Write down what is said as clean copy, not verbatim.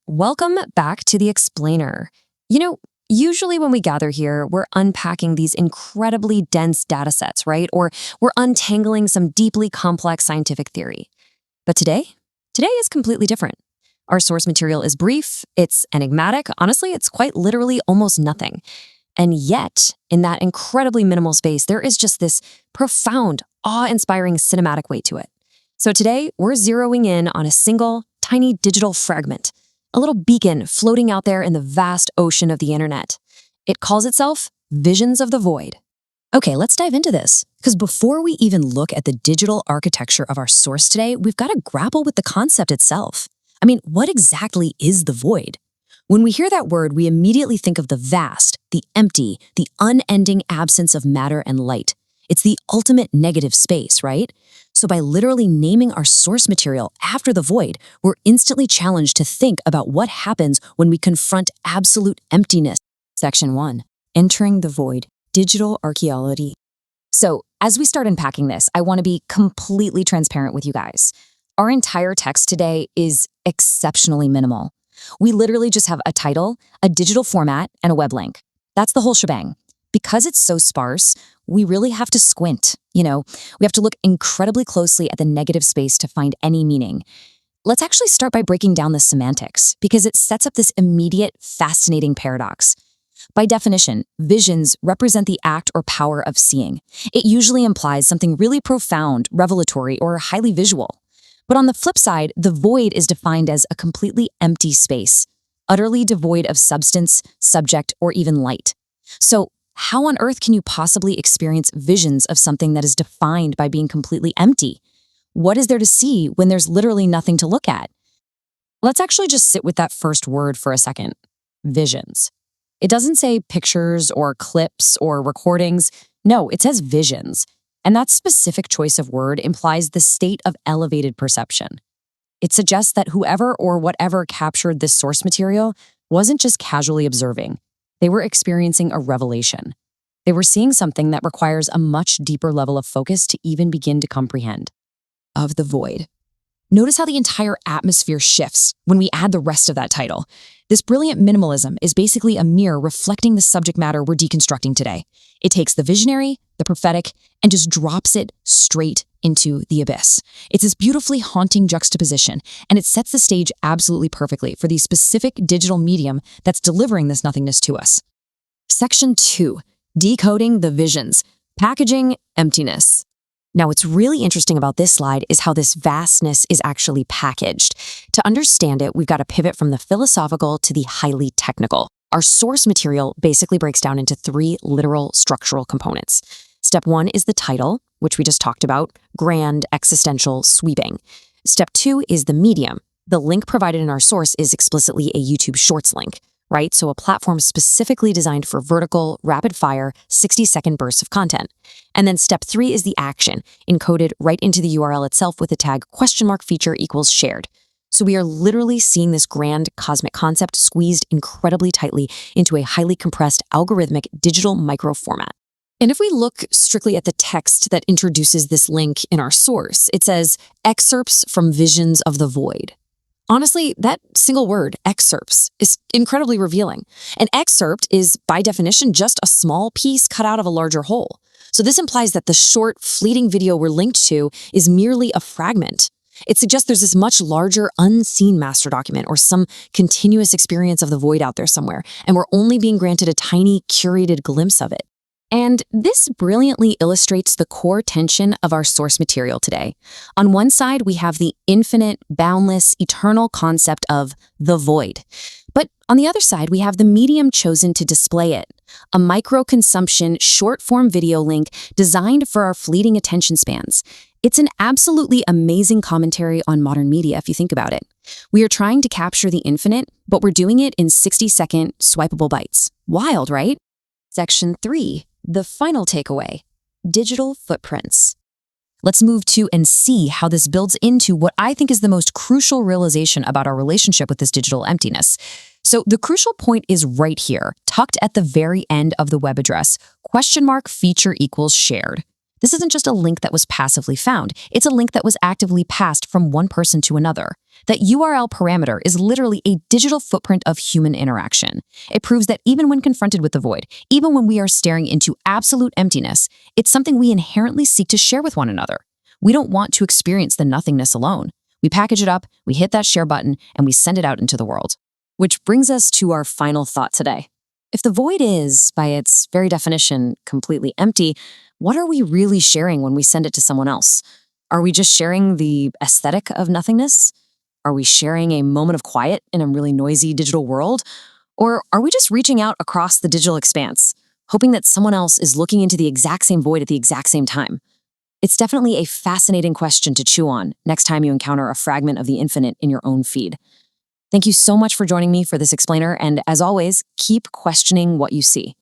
Welcome back to The Explainer. Usually when we gather here, we're unpacking these incredibly dense data sets, right? Or we're untangling some deeply complex scientific theory. But today is completely different. Our source material is brief, it's enigmatic, honestly, it's quite literally almost nothing. And yet, in that incredibly minimal space, there is just this profound, awe-inspiring cinematic weight to it. So today, we're zeroing in on a single, tiny digital fragment, a little beacon floating out there in the vast ocean of the internet. It calls itself Visions of the Void. Okay, let's dive into this, because before we even look at the digital architecture of our source today, we've got to grapple with the concept itself. What exactly is the void? When we hear that word, we immediately think of the vast, the empty, the unending absence of matter and light. It's the ultimate negative space, right? So by literally naming our source material after the void, we're instantly challenged to think about what happens when we confront absolute emptiness. Section 1. Entering the void. Digital archaeology. So as we start unpacking this, I want to be completely transparent with you guys. Our entire text today is exceptionally minimal. We literally just have a title, a digital format, and a web link. That's the whole shebang. Because it's so sparse, we really have to squint. We have to look incredibly closely at the negative space to find any meaning. Let's actually start by breaking down the semantics, because it sets up this immediate, fascinating paradox. By definition, visions represent the act or power of seeing. It usually implies something really profound, revelatory, or highly visual. But on the flip side, the void is defined as a completely empty space, utterly devoid of substance, subject, or even light. So, how on earth can you possibly experience visions of something that is defined by being completely empty? What is there to see when there's literally nothing to look at? Let's actually just sit with that first word for a second. Visions. It doesn't say pictures or clips or recordings. No, it says visions. And that specific choice of word implies the state of elevated perception. It suggests that whoever or whatever captured this source material wasn't just casually observing. They were experiencing a revelation. They were seeing something that requires a much deeper level of focus to even begin to comprehend. Of the void. Notice how the entire atmosphere shifts when we add the rest of that title. This brilliant minimalism is basically a mirror reflecting the subject matter we're deconstructing today. It takes the visionary, the prophetic, and just drops it straight into the abyss. It's this beautifully haunting juxtaposition, and it sets the stage absolutely perfectly for the specific digital medium that's delivering this nothingness to us. Section 2. Decoding the visions. Packaging emptiness. Now, what's really interesting about this slide is how this vastness is actually packaged. To understand it, we've got to pivot from the philosophical to the highly technical. Our source material basically breaks down into 3 literal structural components. Step 1 is the title, which we just talked about, grand, existential, sweeping. Step 2 is the medium. The link provided in our source is explicitly a YouTube Shorts link, right? So a platform specifically designed for vertical, rapid-fire, 60-second bursts of content. And then step 3 is the action, encoded right into the URL itself with the tag $feature equals shared. So we are literally seeing this grand cosmic concept squeezed incredibly tightly into a highly compressed algorithmic digital micro format. And if we look strictly at the text that introduces this link in our source, it says excerpts from Visions of the Void. Honestly, that single word, excerpts, is incredibly revealing. An excerpt is, by definition, just a small piece cut out of a larger whole. So this implies that the short, fleeting video we're linked to is merely a fragment. It suggests there's this much larger, unseen master document or some continuous experience of the void out there somewhere, and we're only being granted a tiny, curated glimpse of it. And this brilliantly illustrates the core tension of our source material today. On one side, we have the infinite, boundless, eternal concept of the void. But on the other side, we have the medium chosen to display it, a micro-consumption, short-form video link designed for our fleeting attention spans. It's an absolutely amazing commentary on modern media, if you think about it. We are trying to capture the infinite, but we're doing it in 60-second swipeable bites. Wild, right? Section 3. The final takeaway, digital footprints. Let's move to and see how this builds into what I think is the most crucial realization about our relationship with this digital emptiness. So the crucial point is right here, tucked at the very end of the web address, $feature equals shared. This isn't just a link that was passively found. It's a link that was actively passed from one person to another. That URL parameter is literally a digital footprint of human interaction. It proves that even when confronted with the void, even when we are staring into absolute emptiness, it's something we inherently seek to share with one another. We don't want to experience the nothingness alone. We package it up, we hit that share button, and we send it out into the world. Which brings us to our final thought today. If the void is, by its very definition, completely empty, what are we really sharing when we send it to someone else? Are we just sharing the aesthetic of nothingness? Are we sharing a moment of quiet in a really noisy digital world? Or are we just reaching out across the digital expanse, hoping that someone else is looking into the exact same void at the exact same time? It's definitely a fascinating question to chew on next time you encounter a fragment of the infinite in your own feed. Thank you so much for joining me for this explainer, and as always, keep questioning what you see.